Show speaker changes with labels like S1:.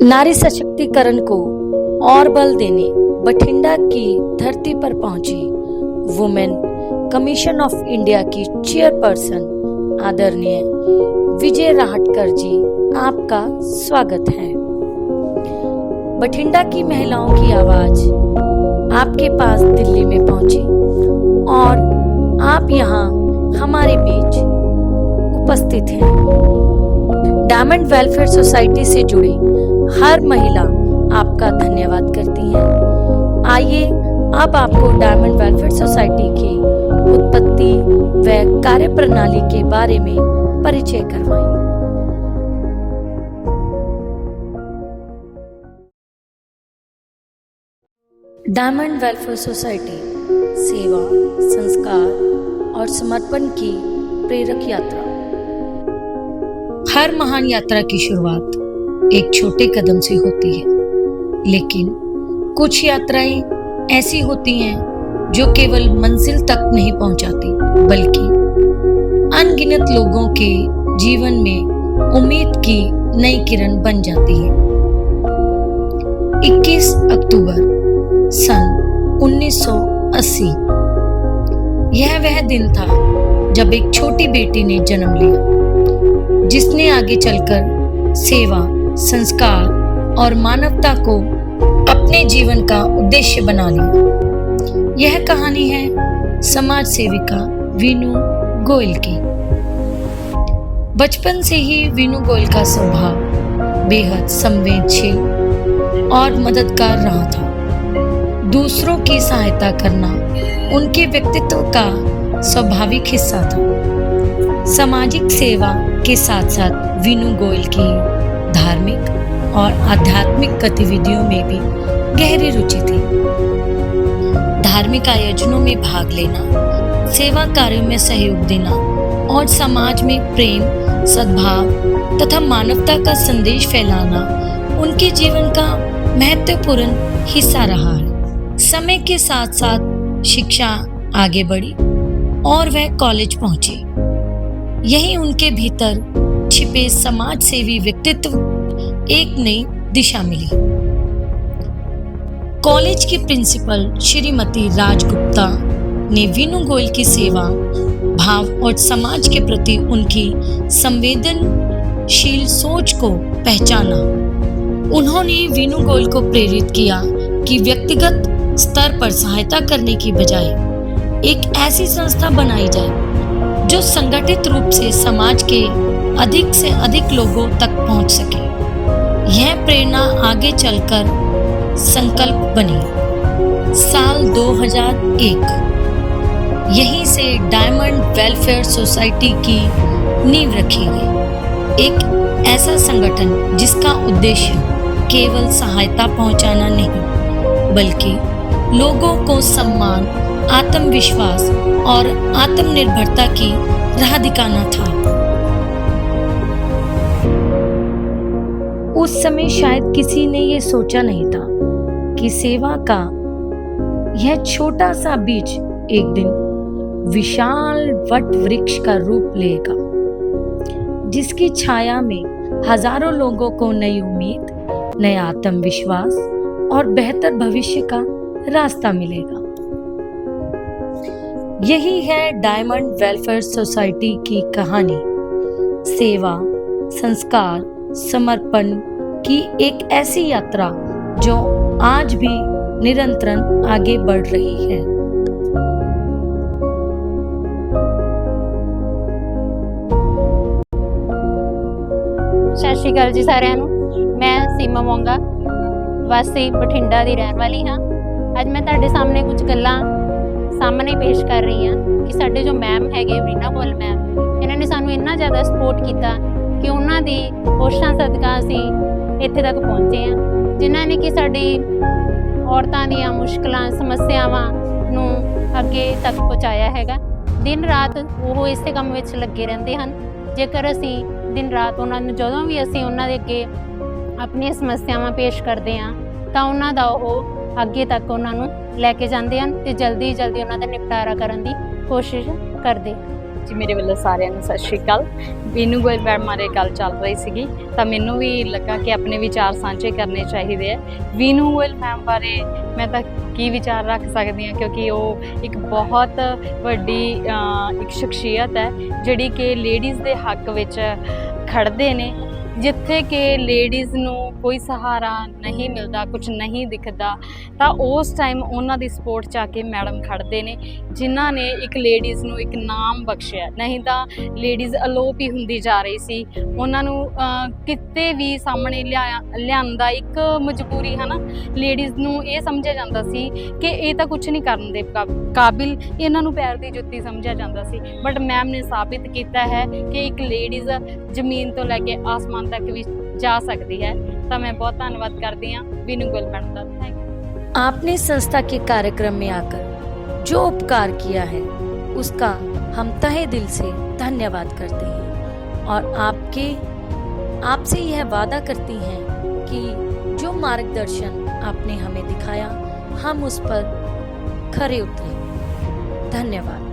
S1: नारी सशक्तिकरण को और बल देने बठिंडा की धरती पर पहुंची वुमेन कमीशन ऑफ इंडिया की चेयरपर्सन आदरणीय विजय राहटकर जी, आपका स्वागत है। बठिंडा की महिलाओं की आवाज आपके पास दिल्ली में पहुंची और आप यहाँ हमारे बीच उपस्थित हैं। डायमंड वेलफेयर सोसाइटी से जुड़ी हर महिला आपका धन्यवाद करती है। आइए अब आपको डायमंड वेलफेयर सोसाइटी की उत्पत्ति व कार्यप्रणाली के बारे में परिचय करवाएं। डायमंड वेलफेयर सोसाइटी सेवा, संस्कार और समर्पण की प्रेरक यात्रा। हर महान यात्रा की शुरुआत एक छोटे कदम से होती है, लेकिन कुछ यात्राएं ऐसी होती हैं जो केवल मंजिल तक नहीं पहुंचाती, बल्कि अनगिनत लोगों के जीवन में उम्मीद की नई किरण बन जाती है। 21 अक्टूबर सन 1980 यह वह दिन था जब एक छोटी बेटी ने जन्म लिया, जिसने आगे चलकर सेवा, संस्कार और मानवता को अपने जीवन का उद्देश्य बना लिया। यह कहानी है समाज सेविका वीनू गोयल की। बचपन से ही वीनू गोयल का स्वभाव बेहद संवेदनशील और मददगार रहा था। दूसरों की सहायता करना उनके व्यक्तित्व का स्वाभाविक हिस्सा था। सामाजिक सेवा के साथ साथ वीनू गोयल की धार्मिक और आध्यात्मिक गतिविधियों में भी गहरी रुचि थी। धार्मिक आयोजनों में भाग लेना, सेवा कार्यों में सहयोग देना और समाज में प्रेम, सद्भाव तथा मानवता का संदेश फैलाना उनके जीवन का महत्वपूर्ण हिस्सा रहा है। समय के साथ साथ शिक्षा आगे बढ़ी और वह कॉलेज पहुंची। यही उनके भीतर छिपे समाज सेवी व्यक्तित्व एक नई दिशा मिली। कॉलेज की प्रिंसिपल श्रीमती राजगुप्ता ने वीनू गोयल की सेवा भाव और समाज के प्रति उनकी संवेदनशील सोच को पहचाना। उन्होंने वीनू गोयल को प्रेरित किया कि व्यक्तिगत स्तर पर सहायता करने की बजाय एक ऐसी संस्था बनाई जाए जो संगठित रूप से समाज के अधिक से अधिक लोगों तक पहुंच सके। यह प्रेरणा आगे चलकर संकल्प बनी। साल 2001 यहीं से डायमंड वेलफेयर सोसाइटी की नींव रखी गई। एक ऐसा संगठन जिसका उद्देश्य केवल सहायता पहुंचाना नहीं, बल्कि लोगों को सम्मान, आत्मविश्वास और आत्मनिर्भरता की राह दिखाना था। उस समय शायद किसी ने ये सोचा नहीं था कि सेवा का यह छोटा सा बीज एक दिन विशाल वट वृक्ष का रूप लेगा, जिसकी छाया में हजारों लोगों को नई उम्मीद, नया आत्मविश्वास और बेहतर भविष्य का रास्ता मिलेगा। यही है डायमंड वेलफेयर सोसाइटी की कहानी। सेवा, संस्कार, समर्पण की एक ऐसी यात्रा जो आज भी निरंतर आगे बढ़ रही है।
S2: सत श्री अकाल जी सारिਆਂ ਨੂੰ। मैं सीमा मोंगा वासी बठिंडा ਦੀ ਰਹਿਣ ਵਾਲੀ ਹਾਂ। ਅੱਜ ਮੈਂ ਤੁਹਾਡੇ ਸਾਹਮਣੇ ਕੁਝ ਗੱਲਾਂ ਸਾਹਮਣੇ ਪੇਸ਼ ਕਰ ਰਹੀ ਹਾਂ ਕਿ ਸਾਡੇ ਜੋ ਮੈਮ ਹੈਗੇ वीना गोयल मैम, ਇਹਨਾਂ ਨੇ ਸਾਨੂੰ ਇੰਨਾ ਜ਼ਿਆਦਾ ਸਪੋਰਟ ਕੀਤਾ ਕਿ ਉਹਨਾਂ ਦੀ ਕੋਸ਼ਿਸ਼ਾਂ ਸਦਕਾ ਅਸੀਂ ਇੱਥੇ ਤੱਕ ਪਹੁੰਚੇ ਹਾਂ, ਜਿਨ੍ਹਾਂ ਨੇ ਕਿ ਸਾਡੀ ਔਰਤਾਂ ਦੀਆਂ ਮੁਸ਼ਕਲਾਂ, ਸਮੱਸਿਆਵਾਂ ਨੂੰ ਅੱਗੇ ਤੱਕ ਪਹੁੰਚਾਇਆ ਹੈਗਾ। ਦਿਨ ਰਾਤ ਉਹ ਇਸੇ ਕੰਮ ਵਿੱਚ ਲੱਗੇ ਰਹਿੰਦੇ ਹਨ। ਜੇਕਰ ਅਸੀਂ ਦਿਨ ਰਾਤ ਉਹਨਾਂ ਨੂੰ ਜਦੋਂ ਵੀ ਅਸੀਂ ਉਹਨਾਂ ਦੇ ਅੱਗੇ ਆਪਣੀਆਂ ਸਮੱਸਿਆਵਾਂ ਪੇਸ਼ ਕਰਦੇ ਹਾਂ ਤਾਂ ਉਹਨਾਂ ਦਾ ਉਹ ਅੱਗੇ ਤੱਕ ਉਹਨਾਂ ਨੂੰ ਲੈ ਕੇ ਜਾਂਦੇ ਹਨ ਤੇ ਜਲਦੀ ਉਹਨਾਂ ਦਾ ਨਿਪਟਾਰਾ ਕਰਨ ਦੀ ਕੋਸ਼ਿਸ਼ ਕਰਦੇ ਹਨ।
S3: ਜੀ ਮੇਰੇ ਵੱਲੋਂ ਸਾਰਿਆਂ ਨੂੰ ਸਤਿ ਸ਼੍ਰੀ ਅਕਾਲ। ਵੀਨੂ ਗੋਇਲ ਮੈਡਮ ਬਾਰੇ ਗੱਲ ਚੱਲ ਰਹੀ ਸੀਗੀ ਤਾਂ ਮੈਨੂੰ ਵੀ ਲੱਗਾ ਕਿ ਆਪਣੇ ਵਿਚਾਰ ਸਾਂਝੇ ਕਰਨੇ ਚਾਹੀਦੇ ਆ। ਵੀਨੂ ਗੋਇਲ ਮੈਮ ਬਾਰੇ ਮੈਂ ਤਾਂ ਕੀ ਵਿਚਾਰ ਰੱਖ ਸਕਦੀ ਹਾਂ, ਕਿਉਂਕਿ ਉਹ ਇੱਕ ਬਹੁਤ ਵੱਡੀ ਇੱਕ ਸ਼ਖਸੀਅਤ ਹੈ ਜਿਹੜੀ ਕਿ ਲੇਡੀਜ਼ ਦੇ ਹੱਕ ਵਿੱਚ ਖੜ੍ਹਦੇ ਨੇ। ਜਿੱਥੇ ਕਿ ਲੇਡੀਜ਼ ਨੂੰ ਕੋਈ ਸਹਾਰਾ ਨਹੀਂ ਮਿਲਦਾ, ਕੁਝ ਨਹੀਂ ਦਿਖਦਾ, ਤਾਂ ਉਸ ਟਾਈਮ ਉਹਨਾਂ ਦੀ ਸਪੋਰਟ 'ਚ ਆ ਕੇ ਮੈਡਮ ਖੜ੍ਹਦੇ ਨੇ, ਜਿਨ੍ਹਾਂ ਨੇ ਇੱਕ ਲੇਡੀਜ਼ ਨੂੰ ਇੱਕ ਨਾਮ ਬਖਸ਼ਿਆ। ਨਹੀਂ ਤਾਂ ਲੇਡੀਜ਼ ਅਲੋਪ ਹੀ ਹੁੰਦੀ ਜਾ ਰਹੀ ਸੀ। ਉਹਨਾਂ ਨੂੰ ਕਿਤੇ ਵੀ ਸਾਹਮਣੇ ਲਿਆਂਦਾ ਇੱਕ ਮਜਬੂਰੀ ਹੈ ਨਾ। ਲੇਡੀਜ਼ ਨੂੰ ਇਹ ਸਮਝਿਆ ਜਾਂਦਾ ਸੀ ਕਿ ਇਹ ਤਾਂ ਕੁਝ ਨਹੀਂ ਕਰਨ ਦੇ ਕਾਬਿਲ, ਇਹਨਾਂ ਨੂੰ ਪੈਰ ਦੀ ਜੁੱਤੀ ਸਮਝਿਆ ਜਾਂਦਾ ਸੀ। ਬਟ ਮੈਮ ਨੇ ਸਾਬਿਤ ਕੀਤਾ ਹੈ ਕਿ ਇੱਕ ਲੇਡੀਜ਼ ਜ਼ਮੀਨ ਤੋਂ ਲੈ ਕੇ ਆਸਮਾਨ तक भी जा सकती है। तो मैं बहुत धन्यवाद करती हूँ वीनू गोयल मैडम का। Thank you.
S1: आपने संस्था के कार्यक्रम में आकर जो उपकार किया है उसका हम तहे दिल से धन्यवाद करते हैं और आपसे यह वादा करती हैं कि जो मार्गदर्शन आपने हमें दिखाया हम उस पर खरे उतरें। धन्यवाद।